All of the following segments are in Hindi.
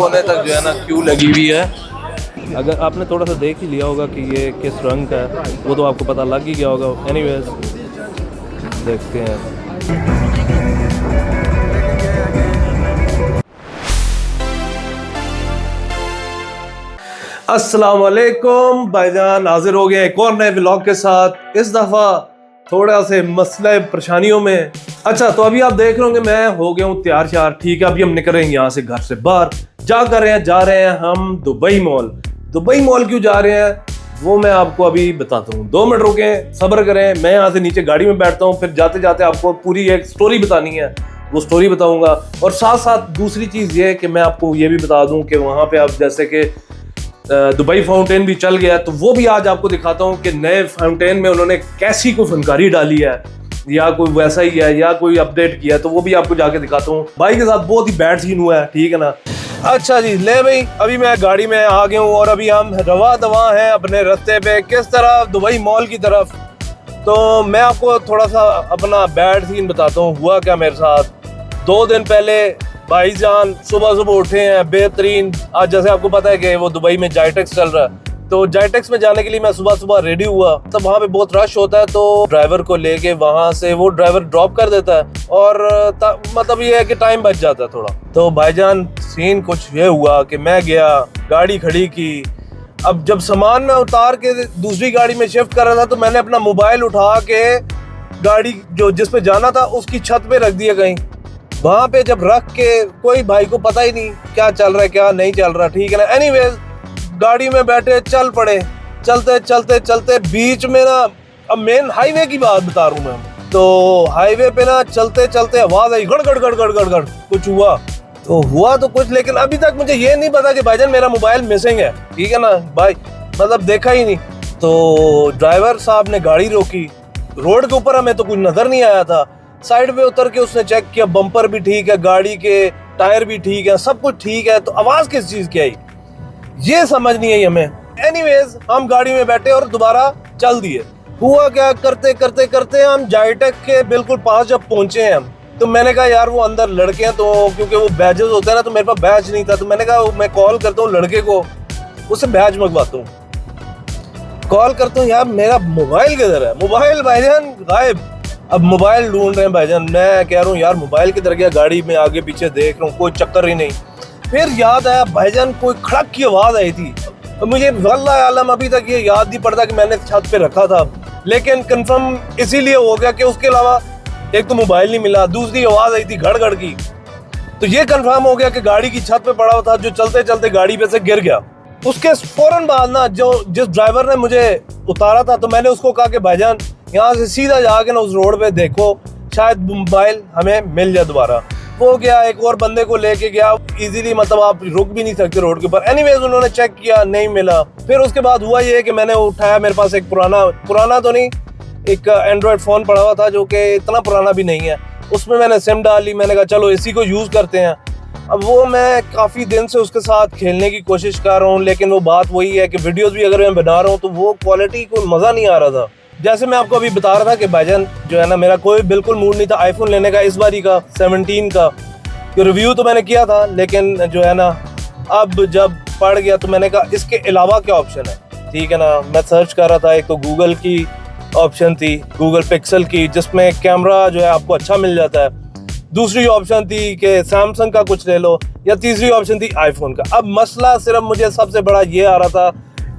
कोने तक जो है ना क्यू लगी हुई है। अगर आपने थोड़ा सा देख ही लिया होगा कि ये किस रंग का है, वो तो आपको पता लग ही गया होगा। एनीवेज देखते हैं। अस्सलाम वालेकुम भाईजान, हाजिर हो गए एक और नए व्लॉग के साथ। इस दफ़ा थोड़ा से मसले परेशानियों में। अच्छा, तो अभी आप देख रहे होंगे मैं हो गया हूँ तैयार श्यार, ठीक है। अभी हम निकल रहे हैं यहाँ से, घर से बाहर जा रहे हैं हम दुबई मॉल। दुबई मॉल क्यों जा रहे हैं वो मैं आपको अभी बताता हूँ। 2 मिनट रुकें, सब्र करें। मैं यहाँ से नीचे गाड़ी में बैठता हूँ, फिर जाते जाते आपको पूरी एक स्टोरी बतानी है, वो स्टोरी बताऊंगा। और साथ साथ दूसरी चीज़ ये है कि मैं आपको ये भी बता दूं कि वहाँ पे आप जैसे कि दुबई फाउंटेन भी चल गया, तो वो भी आज आपको दिखाता हूँ कि नए फाउंटेन में उन्होंने कैसी कोई फनकारी डाली है, या कोई वैसा ही है, या कोई अपडेट किया है, तो वो भी आपको जाके दिखाता हूँ। भाई के साथ बहुत ही बैड सीन हुआ है, ठीक है ना। अच्छा जी, ले भाई, अभी मैं गाड़ी में आ गया हूँ और अभी हम रवा दवा हैं अपने रास्ते पे, किस तरह दुबई मॉल की तरफ। तो मैं आपको थोड़ा सा अपना बैड सीन बताता हूँ, हुआ क्या मेरे साथ। 2 दिन पहले भाईजान सुबह सुबह उठे हैं बेहतरीन। आज जैसे आपको पता है कि वो दुबई में जाइटेक्स चल रहा है, तो जाइटेक्स में जाने के लिए मैं सुबह सुबह रेडी हुआ। तब वहाँ पे बहुत रश होता है, तो ड्राइवर को लेके वहाँ से वो ड्राइवर ड्रॉप कर देता है, और मतलब ये है कि टाइम बच जाता है थोड़ा। तो भाईजान सीन कुछ ये हुआ कि मैं गया, गाड़ी खड़ी की। अब जब सामान मैं उतार के दूसरी गाड़ी में शिफ्ट कर रहा था, तो मैंने अपना मोबाइल उठा के गाड़ी जो जिस पे जाना था उसकी छत पे रख दिया कहीं। वहां पे जब रख के कोई भाई को पता ही नहीं क्या चल रहा है क्या नहीं चल रहा, ठीक है ना। एनीवेज गाड़ी में बैठे चल पड़े, चलते चलते चलते बीच में ना, अब मेन हाईवे की बात बता रहा हूँ मैं, तो हाईवे पे ना चलते चलते आवाज आई गड़ गड़ गड़ गड़ गड़ गड़। कुछ हुआ तो कुछ, लेकिन अभी तक मुझे ये नहीं पता कि भाईजान मेरा मोबाइल मिसिंग है, ठीक है ना भाई, मतलब देखा ही नहीं। तो ड्राइवर साहब ने गाड़ी रोकी, रोड के ऊपर हमें तो कुछ नजर नहीं आया था। साइड पे उतर के उसने चेक किया, बम्पर भी ठीक है, गाड़ी के टायर भी ठीक है, सब कुछ ठीक है, तो आवाज किस चीज की आई ये समझ नहीं आई हमें। एनीवेज हम गाड़ी में बैठे और दोबारा चल दिए। हुआ क्या, करते करते करते हम जाइटेक के बिल्कुल पास जब पहुंचे हैं, तो मैंने कहा यार वो अंदर लड़के हैं, तो क्योंकि वो बैजेस होते हैं ना, तो मेरे पास बैज नहीं था, तो मैंने कहा मैं कॉल करता हूँ लड़के को, उससे बैज मंगवाता हूँ। कॉल करता हूँ, यार मेरा मोबाइल किधर है, मोबाइल भाईजान गायब। अब मोबाइल ढूंढ रहे हैं भाईजान, मैं कह रहा हूँ यार मोबाइल किधर गया, गाड़ी में आगे पीछे देख रहा हूँ, कोई चक्कर ही नहीं। फिर याद आया भाईजान कोई खड़क की आवाज आई थी, तो मुझे वल्लाह आलम अभी तक ये याद नहीं पड़ता कि मैंने छत पे रखा था, लेकिन कंफर्म इसीलिए हो गया कि उसके अलावा एक तो मोबाइल नहीं मिला, दूसरी आवाज आई थी घड़ घड़ की, तो ये कंफर्म हो गया कि गाड़ी की छत पे पड़ा हुआ था, जो चलते चलते गाड़ी पे से गिर गया। उसके फौरन बाद ना जिस ड्राइवर ने मुझे उतारा था, तो मैंने उसको कहा कि भाईजान यहाँ से सीधा जाके ना उस रोड पे देखो, शायद मोबाइल हमें मिल जाए दोबारा। वो गया, एक और बंदे को लेके गया इजीली, मतलब आप रुक भी नहीं सकते रोड के ऊपर। एनीवेज उन्होंने चेक किया, नहीं मिला। फिर उसके बाद हुआ ये कि मैंने उठाया, मेरे पास एक पुराना तो नहीं, एक एंड्रॉयड फोन पड़ा हुआ था जो कि इतना पुराना भी नहीं है, उसमें मैंने सिम डाली। मैंने कहा चलो इसी को यूज करते हैं। अब वो मैं काफी दिन से उसके साथ खेलने की कोशिश कर रहा हूँ, लेकिन वो बात वही है कि वीडियोस भी अगर मैं बना रहा हूँ तो वो क्वालिटी कोई मजा नहीं आ रहा था। जैसे मैं आपको अभी बता रहा था कि भाईजान जो है ना, मेरा कोई बिल्कुल मूड नहीं था आईफोन लेने का, इस बारी का 17 का रिव्यू तो मैंने किया था, लेकिन जो है ना अब जब पढ़ गया तो मैंने कहा इसके अलावा क्या ऑप्शन है, ठीक है ना। मैं सर्च कर रहा था, एक तो गूगल की ऑप्शन थी, गूगल पिक्सल की, जिसमें कैमरा जो है आपको अच्छा मिल जाता है। दूसरी ऑप्शन थी कि सैमसंग का कुछ ले लो, या तीसरी ऑप्शन थी आईफोन का। अब मसला सिर्फ मुझे सबसे बड़ा ये आ रहा था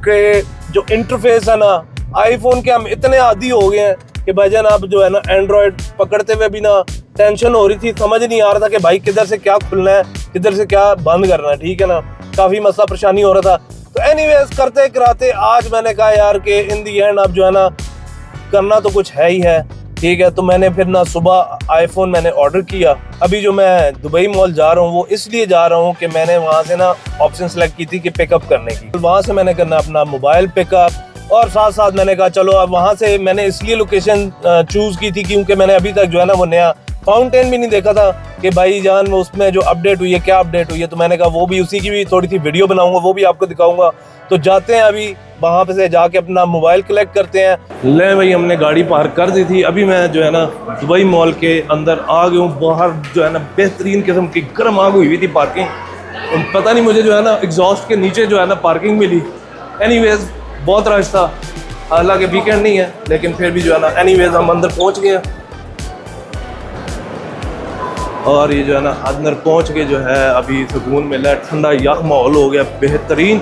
कि जो इंटरफेस है ना आईफोन के, हम इतने आदी हो गए हैं कि भाईजान अब जो है ना एंड्रॉयड पकड़ते हुए भी ना टेंशन हो रही थी, समझ नहीं आ रहा था कि भाई किधर से क्या खुलना है, किधर से क्या बंद करना है, ठीक है ना। काफी मसला परेशानी हो रहा था। तो एनीवेज करते कराते आज मैंने कहा यार कि इन दी एंड अब जो है ना करना तो कुछ है ही है, ठीक है। तो मैंने फिर ना सुबह आईफोन मैंने ऑर्डर किया। अभी जो मैं दुबई मॉल जा रहा हूँ वो इसलिए जा रहा हूँ कि मैंने वहाँ से ना ऑप्शन सेलेक्ट की थी कि पिकअप करने की, वहाँ से मैंने करना अपना मोबाइल पिकअप, और साथ साथ मैंने कहा चलो अब वहाँ से मैंने इसलिए लोकेशन चूज की थी क्योंकि मैंने अभी तक जो है ना वो नया फाउंटेन भी नहीं देखा था कि भाई जान वो उसमें जो अपडेट हुई है क्या अपडेट हुई है। तो मैंने कहा वो भी उसी की भी थोड़ी सी वीडियो बनाऊंगा, वो भी आपको दिखाऊंगा। तो जाते हैं अभी वहाँ पे से जाके अपना मोबाइल कलेक्ट करते हैं। ले भाई हमने गाड़ी पार्क कर दी थी, अभी मैं जो है ना दुबई मॉल के अंदर आ गया हूँ। बाहर जो है ना बेहतरीन किस्म की गर्म आग हुई थी पार्किंग, पता नहीं मुझे जो है ना एग्जॉस्ट के नीचे जो है ना पार्किंग मिली। एनीवेज बहुत रश था, हालांकि वीकेंड नहीं है, लेकिन फिर भी जो है ना एनीवेज हम अंदर पहुंच गए हैं। और ये जो है ना अंदर पहुंच के जो है अभी सुकून मिला है, ठंडा यह माहौल हो गया बेहतरीन।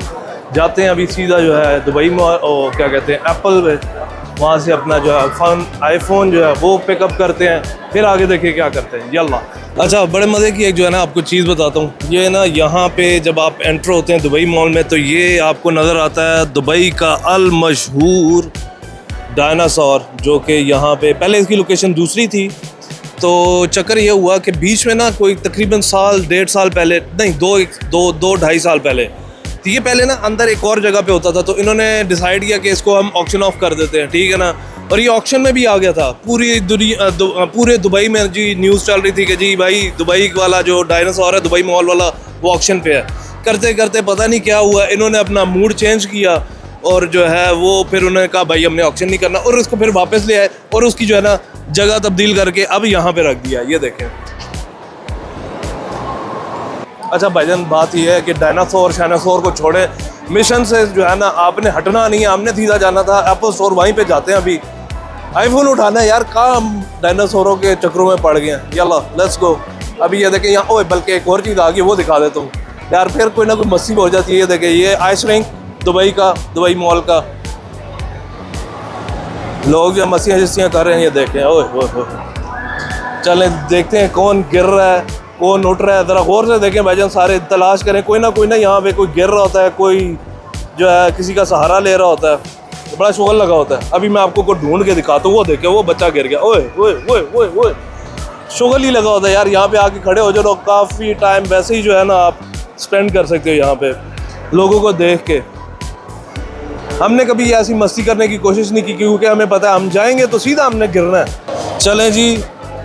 जाते हैं अभी सीधा जो है दुबई में, और क्या कहते हैं एप्पल में, वहाँ से अपना जो है आईफोन जो है वो पिकअप करते हैं, फिर आगे देखिए क्या करते हैं। यल्ला। अच्छा, बड़े मज़े की एक जो है ना आपको चीज़ बताता हूँ। ये ना यहाँ पे जब आप एंटर होते हैं दुबई मॉल में, तो ये आपको नज़र आता है दुबई का अल मशहूर डायनासोर, जो कि यहाँ पे पहले इसकी लोकेशन दूसरी थी। तो चक्कर ये हुआ कि बीच में ना कोई तकरीबन साल 1.5 साल पहले, नहीं 2-2.5 साल पहले, तो ये पहले ना अंदर एक और जगह पे होता था। तो इन्होंने डिसाइड किया कि इसको हम ऑक्शन ऑफ कर देते हैं, ठीक है ना। और ये ऑक्शन में भी आ गया था। पूरे दुबई में जी न्यूज़ चल रही थी कि जी भाई दुबई वाला जो डायनासोर है दुबई मॉल वाला, वो ऑक्शन पे है। करते करते पता नहीं क्या हुआ, इन्होंने अपना मूड चेंज किया और जो है वो फिर उन्होंने कहा भाई हमने ऑक्शन नहीं करना, और उसको फिर वापस ले आए और उसकी जो है ना जगह तब्दील करके अब यहाँ पे रख दिया। ये देखें। अच्छा भाईजान, बात यह है कि डायनासोर शायनासोर को छोड़े, मिशन से जो है ना आपने हटना नहीं है, हमने सीधा जाना था एप्पल स्टोर, वहीं पे जाते हैं अभी। आईफोन उठाना है यार, कहाँ हम डायनासोरों के चक्रों में पड़ गए हैं। Yalla let's go. अभी ये देखें यहाँ, ओए बल्कि एक और चीज़ आ गई, वो दिखा देता हूँ यार, फिर कोई ना कोई मस्ती हो जाती है। ये देखें, ये आइस रिंक दुबई का, दुबई मॉल का, लोग जो मस्तियाँ जस्तियाँ कर रहे हैं। ये देखें, ओए ओए, चलें देखते हैं कौन गिर रहा है, कौन उठ रहा है। ज़रा गौर से देखें भाईजान, सारे तलाश करें, कोई ना यहाँ पे कोई गिर रहा होता है, कोई जो है किसी का सहारा ले रहा होता है, तो बड़ा शुगल लगा होता है। अभी मैं आपको ढूंढ के दिखाता हूँ, वो देखें वो बच्चा गिर गया। ओए ओए ओए ओए ओए, शुगल ही लगा होता है यार। यहाँ पे आके खड़े हो जाओ, काफ़ी टाइम वैसे ही जो है ना आप स्पेंड कर सकते हो यहाँ पे लोगों को देख के। हमने कभी ऐसी मस्ती करने की कोशिश नहीं की, क्योंकि हमें पता है हम जाएंगे तो सीधा हमने गिरना है। चलें जी,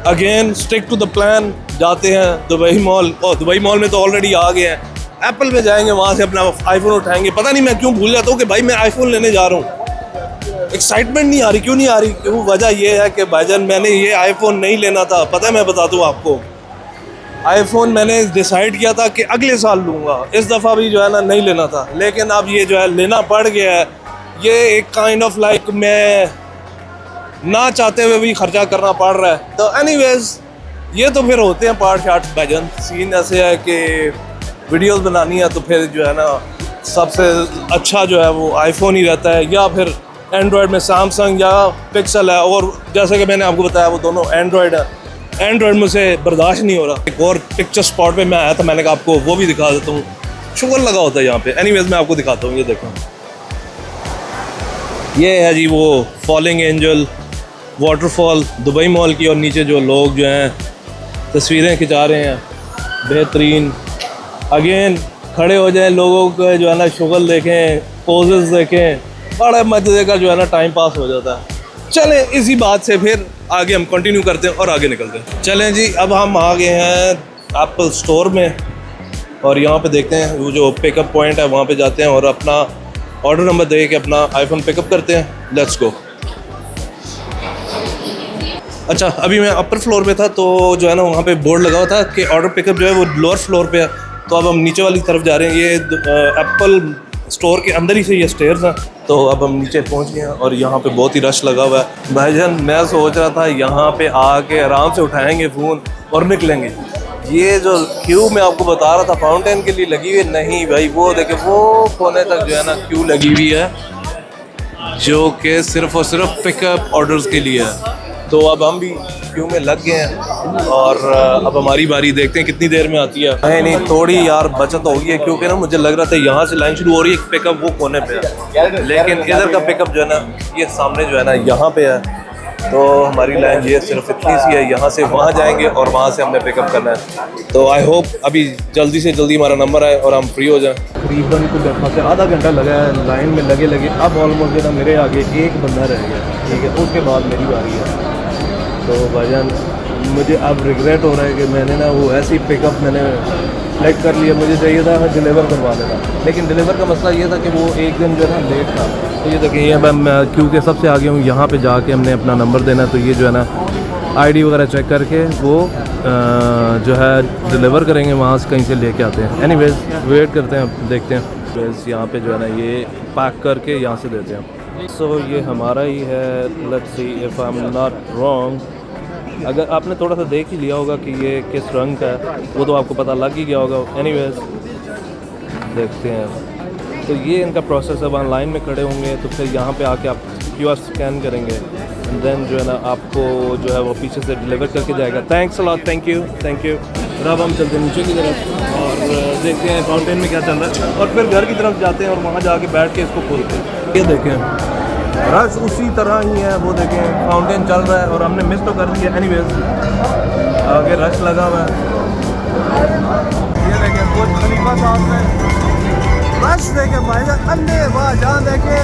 again stick to the plan, जाते हैं दुबई मॉल। और दुबई मॉल में तो ऑलरेडी आ गए हैं, एप्पल में जाएंगे, वहाँ से अपना आईफोन उठाएंगे। पता नहीं मैं क्यों भूल जाता हूँ कि भाई मैं आईफोन लेने जा रहा हूँ। एक्साइटमेंट नहीं आ रही, क्यों नहीं आ रही? क्यों? वजह ये है कि भाईजान मैंने ये आईफोन नहीं लेना था, पता है, मैं बताता हूँ आपको। आईफोन मैंने डिसाइड किया था कि अगले साल लूँगा, इस दफ़ा भी जो है ना नहीं लेना था, लेकिन अब ये जो है लेना पड़ गया है। ये एक काइंड ऑफ लाइक मैं ना चाहते हुए भी खर्चा करना पड़ रहा है। तो एनीवेज, ये तो फिर होते हैं पार्ट शार्ट भाईजान। सीन ऐसे है कि वीडियोस बनानी है तो फिर जो है ना सबसे अच्छा जो है वो आईफोन ही रहता है, या फिर एंड्रॉयड में सैमसंग या पिक्सल है। और जैसे कि मैंने आपको बताया वो दोनों एंड्रॉयड है, एंड्रॉयड मुझे बर्दाश्त नहीं हो रहा। एक और पिक्चर स्पॉट पे मैं आया था, मैंने कहा आपको वो भी दिखा देता हूँ, शुगर लगा होता है यहाँ पे। एनीवेज मैं आपको दिखाता हूँ, ये देखो, ये है जी वो falling angel waterfall Dubai mall की, और नीचे जो लोग जो हैं तस्वीरें खिंचा रहे हैं बेहतरीन। अगेन खड़े हो जाएं, लोगों को जो है ना शुगल देखें, पोजेस देखें, बड़ा मजे का जो है ना टाइम पास हो जाता है। चलें इसी बात से फिर आगे हम कंटिन्यू करते हैं और आगे निकलते हैं। चलें जी, अब हम आ गए हैं एप्पल स्टोर में, और यहाँ पे देखते हैं वो जो पिकअप पॉइंट है, वहाँ पे जाते हैं और अपना ऑर्डर नंबर दे के अपना आईफोन पिकअप करते हैं। Let's go. अच्छा, अभी मैं अपर फ्लोर पे था, तो जो है ना वहाँ पे बोर्ड लगा हुआ था कि ऑर्डर पिकअप जो है वो लोअर फ्लोर पे है। तो अब हम नीचे वाली तरफ जा रहे हैं। ये एप्पल स्टोर के अंदर ही से ये स्टेयर्स हैं। तो अब हम नीचे पहुँच गए हैं और यहाँ पे बहुत ही रश लगा हुआ है भाईजान। मैं सोच रहा था यहाँ पे आके आराम से उठाएंगे फ़ोन और निकलेंगे। ये जो क्यू मैं आपको बता रहा था फाउंटेन के लिए लगी हुई है, नहीं भाई, वो देखे वो कोने तक जो है ना क्यू लगी हुई है, जो कि सिर्फ और सिर्फ पिकअप ऑर्डर्स के लिए है। तो अब हम भी क्यू में लग गए हैं और अब हमारी बारी, देखते हैं कितनी देर में आती है। नहीं, थोड़ी यार बचत हो गई है, क्योंकि ना मुझे लग रहा था यहाँ से लाइन शुरू हो रही है, पिकअप वो कोने पे है, लेकिन इधर का पिकअप जो है ना ये सामने जो है ना यहाँ पे है। तो हमारी लाइन ये सिर्फ इतनी सी है, यहाँ से वहाँ जाएंगे और वहाँ से हमने पिकअप करना है। तो आई होप अभी जल्दी से जल्दी हमारा नंबर आए और हम फ्री हो जाएं। तकरीबन कुछ दफ़ा से आधा घंटा लगा है लाइन में लगे अब ऑलमोस्ट ना मेरे आगे एक बंदा रह गया, ठीक है, उसके बाद मेरी बारी है। तो भाईजान मुझे अब रिग्रेट हो रहा है कि मैंने ना वो ऐसी पिकअप मैंने सेलेक्ट कर लिया। मुझे चाहिए था मैं डिलीवर करवा देता, लेकिन डिलीवर का मसला ये था कि वो एक दिन जो है ना लेट था। तो ये देखिए, ये मैं क्योंकि सबसे आगे हूँ, यहाँ पे जाके हमने अपना नंबर देना है। तो ये जो है ना आईडी वगैरह चेक करके वो जो है डिलीवर करेंगे, वहाँ से कहीं से लेके आते हैं। एनीवेज वेट करते हैं, देखते हैं। बस यहाँ पे जो है ना ये पैक करके यहाँ से देते हैं। सो ये हमारा ही है। Let's see if I am not wrong. अगर आपने थोड़ा सा देख ही लिया होगा कि ये किस रंग का है, वो तो आपको पता लग ही गया होगा। एनीवेज देखते हैं। तो ये इनका प्रोसेस है। ऑनलाइन में खड़े होंगे तो फिर यहाँ पे आके आप QR स्कैन करेंगे, देन जो है ना आपको जो है वो पीछे से डिलीवर करके जाएगा। Thanks a lot, thank you, thank you. अब हम चलते हैं नीचे की तरफ और देखते हैं फाउंटेन में क्या चल रहा है, और फिर घर की तरफ जाते हैं और वहाँ जाके बैठ के इसको खोलते हैं। ये देखें रश उसी तरह ही है, वो देखें फाउंटेन चल रहा है और हमने मिस तो कर दिया। एनीवेज आगे रश लगा हुआ है। ये देखें बुर्ज खलीफा साहब में रश देखें भाईजान, अन्ने वाह जहाँ देखें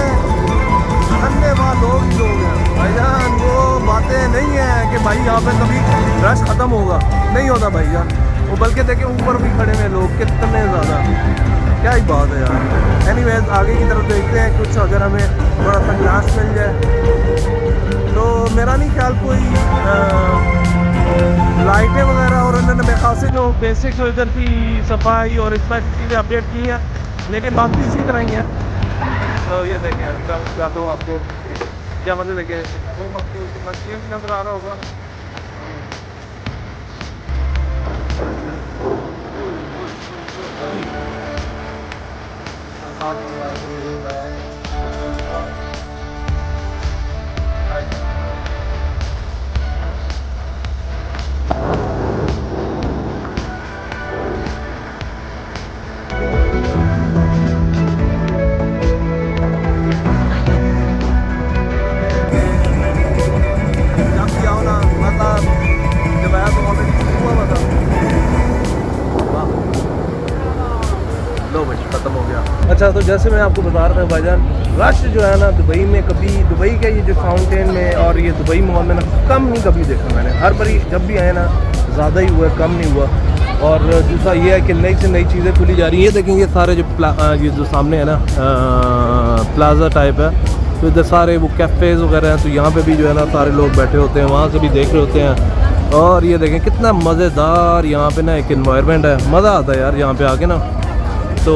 अन्ने वाह लोग ही लोग हैं भाईजान। वो बातें नहीं है कि भाई यहाँ पे कभी रश ख़त्म होगा, नहीं होता भाईजान। वो बल्कि देखें ऊपर भी खड़े हुए लोग कितने ज़्यादा, क्या ही बात है यार। एनीवेज आगे की तरफ देखते हैं, कुछ अगर हमें थोड़ा सा ग्लास मिल जाए तो मेरा नहीं ख्याल कोई लाइटें वगैरह और उन्होंने मेरे ख्याल से जो बेसिक इधर की सफाई और इसमें चीज़ें अपडेट की हैं, लेकिन बाकी इसी तरह ही है। तो ये देखें क्या तो आपको क्या मतलब देखें वो नजर आ रहा होगा। खत्म हो गया। अच्छा, तो जैसे मैं आपको बता रहा था भाईजान, रश जो है ना दुबई में, कभी दुबई का ये जो फाउंटेन में और ये दुबई मॉल में ना कम नहीं कभी देखा मैंने। हर बारी जब भी आए ना ज़्यादा ही हुआ, कम नहीं हुआ। और दूसरा ये है कि नई से नई चीज़ें खुली जा रही हैं। ये देखें ये सारे ये जो सामने है ना प्लाजा टाइप है, तो इधर सारे वो कैफ़ेज़ वगैरह हैं। तो यहाँ पे भी जो है ना सारे लोग बैठे होते हैं, वहाँ से भी देख रहे होते हैं। और ये देखें कितना मज़ेदार यहाँ पे ना एक इन्वायरमेंट है, मज़ा आता है यार यहाँ पे आके ना। तो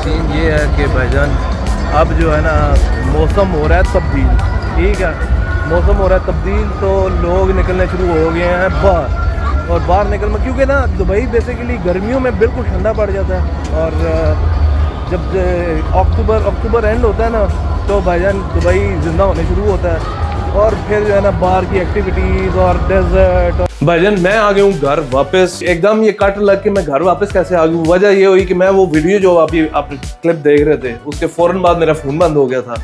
सीन ये है कि भाईजान अब जो है ना मौसम हो रहा है तब्दील, ठीक है, मौसम हो रहा है तब्दील, तो लोग निकलने शुरू हो गए हैं बाहर। और बाहर निकल में क्योंकि ना दुबई बेसिकली गर्मियों में बिल्कुल ठंडा पड़ जाता है, और जब अक्टूबर एंड होता है ना तो भाईजान दुबई ज़िंदा होने शुरू होता है। और फिर जो है ना बाहर की एक्टिविटीज़ और डेजर्ट। भाईजान मैं आ गया हूँ घर वापस, एकदम ये कट लग के मैं घर वापस कैसे आ गया। वजह ये हुई कि मैं वो वीडियो जो अभी आप क्लिप देख रहे थे उसके फ़ौरन बाद मेरा फ़ोन बंद हो गया था।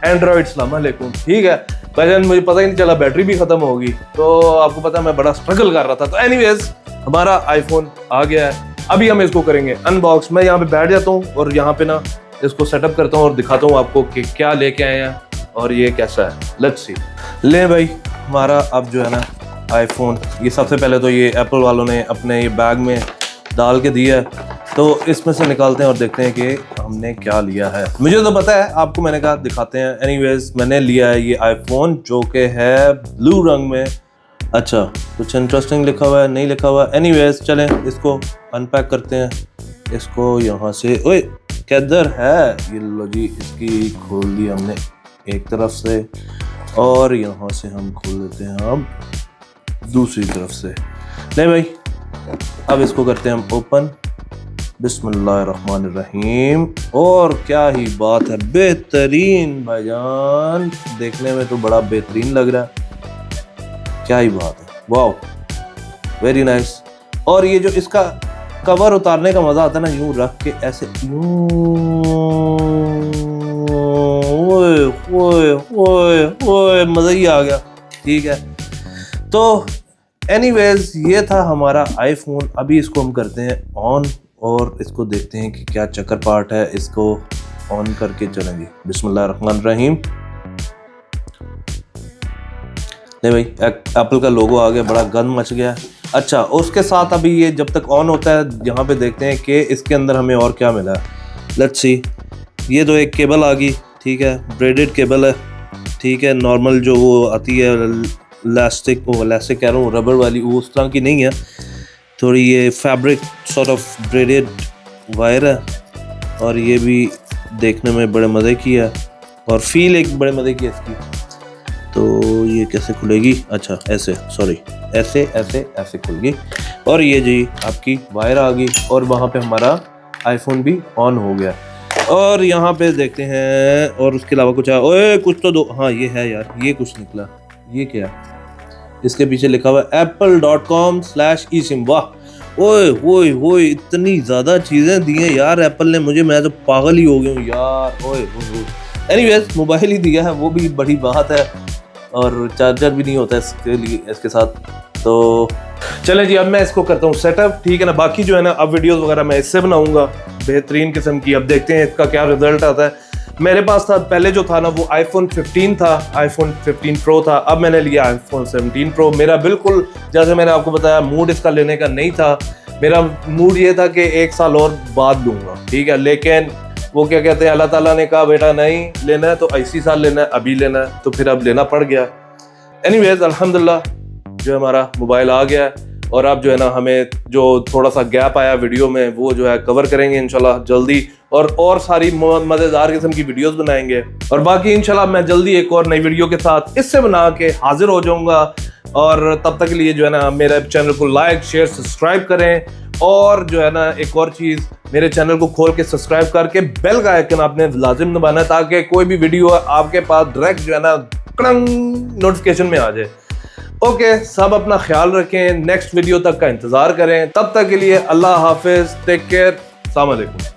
एंड्रॉइड सलाम अलैकुम, ठीक है भाईजान, मुझे पता ही नहीं चला बैटरी भी ख़त्म होगी। तो आपको पता है मैं बड़ा स्ट्रगल कर रहा था। तो एनीवेज हमारा आईफोन आ गया है, अभी हम इसको करेंगे अनबॉक्स। मैं यहाँ पे बैठ जाता हूँ और यहाँ पे ना इसको सेटअप करता हूँ और दिखाता हूँ आपको कि क्या लेके आए हैं और ये कैसा है। Let's see. ले भाई हमारा अब जो है ना आईफोन, ये सबसे पहले तो ये एप्पल वालों ने अपने ये बैग में डाल के दिया है, तो इसमें से निकालते हैं और देखते हैं कि हमने क्या लिया है। मुझे तो पता है, आपको मैंने कहा दिखाते हैं। एनीवेज मैंने लिया है ये आईफोन जो कि है ब्लू रंग में। अच्छा, कुछ इंटरेस्टिंग लिखा हुआ है, नहीं लिखा हुआ। एनीवेज चलें इसको अनपैक करते हैं। इसको यहाँ से, ओए किधर है ये, लो जी इसकी खोल दी हमने एक तरफ से, और यहाँ से हम खोल देते हैं अब दूसरी तरफ से। ले भाई अब इसको करते हैं हम ओपन। बिस्मिल्लाहिर्रहमानिर्रहीम। और क्या ही बात है, बेहतरीन भाईजान, देखने में तो बड़ा बेहतरीन लग रहा है। क्या ही बात है, वाह वेरी नाइस। और ये जो इसका कवर उतारने का मजा आता है ना, यूं रख के ऐसे ओए मजा ही आ गया, ठीक है। तो एनीवेज ये था हमारा आईफोन। अभी इसको हम करते हैं ऑन और इसको देखते हैं कि क्या चक्कर पार्ट है। इसको ऑन करके चलेंगे। बिस्मिल्लाहिर्रहमानिर्रहीम। नहीं भाई एप्पल का लोगो आ गया, बड़ा गंद मच गया। अच्छा, उसके साथ अभी ये जब तक ऑन होता है यहाँ पे देखते हैं कि इसके अंदर हमें और क्या मिला है। Let's see. ये तो एक केबल आ गई, ठीक है, ब्रेडेड केबल है, ठीक है, नॉर्मल जो वो आती है इलास्टिक कह रहा हूँ, रबर वाली, वो उस तरह की नहीं है, थोड़ी ये fabric sort of braided wire है, और ये भी देखने में बड़े मज़े की है और फील एक बड़े मज़े की है इसकी। तो ये कैसे खुलेगी? अच्छा ऐसे, सॉरी ऐसे ऐसे ऐसे खुल गई, और ये जी आपकी वायर आ गई, और वहाँ पे हमारा आईफोन भी ऑन हो गया। और यहाँ पे देखते हैं, और उसके अलावा कुछ है? ओए कुछ तो दो, हाँ ये है यार, ये कुछ निकला, ये क्या? इसके पीछे लिखा हुआ है apple.com/eSIM। वाह, ओए ओए ओए, इतनी ज़्यादा चीज़ें दी हैं यार एप्पल ने मुझे, मैं तो पागल ही हो गया हूँ यार। ओए ओए, एनीवेज मोबाइल ही दिया है, वो भी बड़ी बात है, और चार्जर भी नहीं होता इसके लिए, इसके साथ। तो चले जी, अब मैं इसको करता हूँ सेटअप, ठीक है ना। बाकी जो है ना, अब वीडियोस वगैरह मैं इससे बनाऊंगा बेहतरीन किस्म की। अब देखते हैं इसका क्या रिजल्ट आता है। मेरे पास था पहले जो था ना, वो आईफोन 15 था, आईफोन 15 प्रो था। अब मैंने लिया आईफोन 17 प्रो। मेरा बिल्कुल, जैसे मैंने आपको बताया, मूड इसका लेने का नहीं था। मेरा मूड ये था कि 1 साल और बाद लूँगा, ठीक है। लेकिन वो क्या कहते हैं, अल्लाह ताला ने कहा बेटा नहीं लेना है तो इसी साल लेना है, अभी लेना है, तो फिर अब लेना पड़ गया। एनीवेज अल्हम्दुलिल्लाह जो हमारा मोबाइल आ गया, और अब जो है ना, हमें जो थोड़ा सा गैप आया वीडियो में, वो जो है कवर करेंगे इंशाल्लाह जल्दी, और सारी मज़ेदार किस्म की वीडियोस बनाएंगे। और बाकी इंशाल्लाह मैं जल्दी एक और नई वीडियो के साथ इससे बना के हाजिर हो जाऊंगा। और तब तक के लिए जो है ना, मेरे चैनल को लाइक शेयर सब्सक्राइब करें, और जो है ना, एक और चीज़, मेरे चैनल को खोल के सब्सक्राइब करके बेल का आइकन आपने लाजिम दबाना है, ताकि कोई भी वीडियो आपके पास डायरेक्ट जो है ना नोटिफिकेशन में आ जाए। ओके, सब अपना ख्याल रखें, नेक्स्ट वीडियो तक का इंतजार करें। तब तक के लिए अल्लाह हाफिज, टेक केयर, अस्सलाम वालेकुम।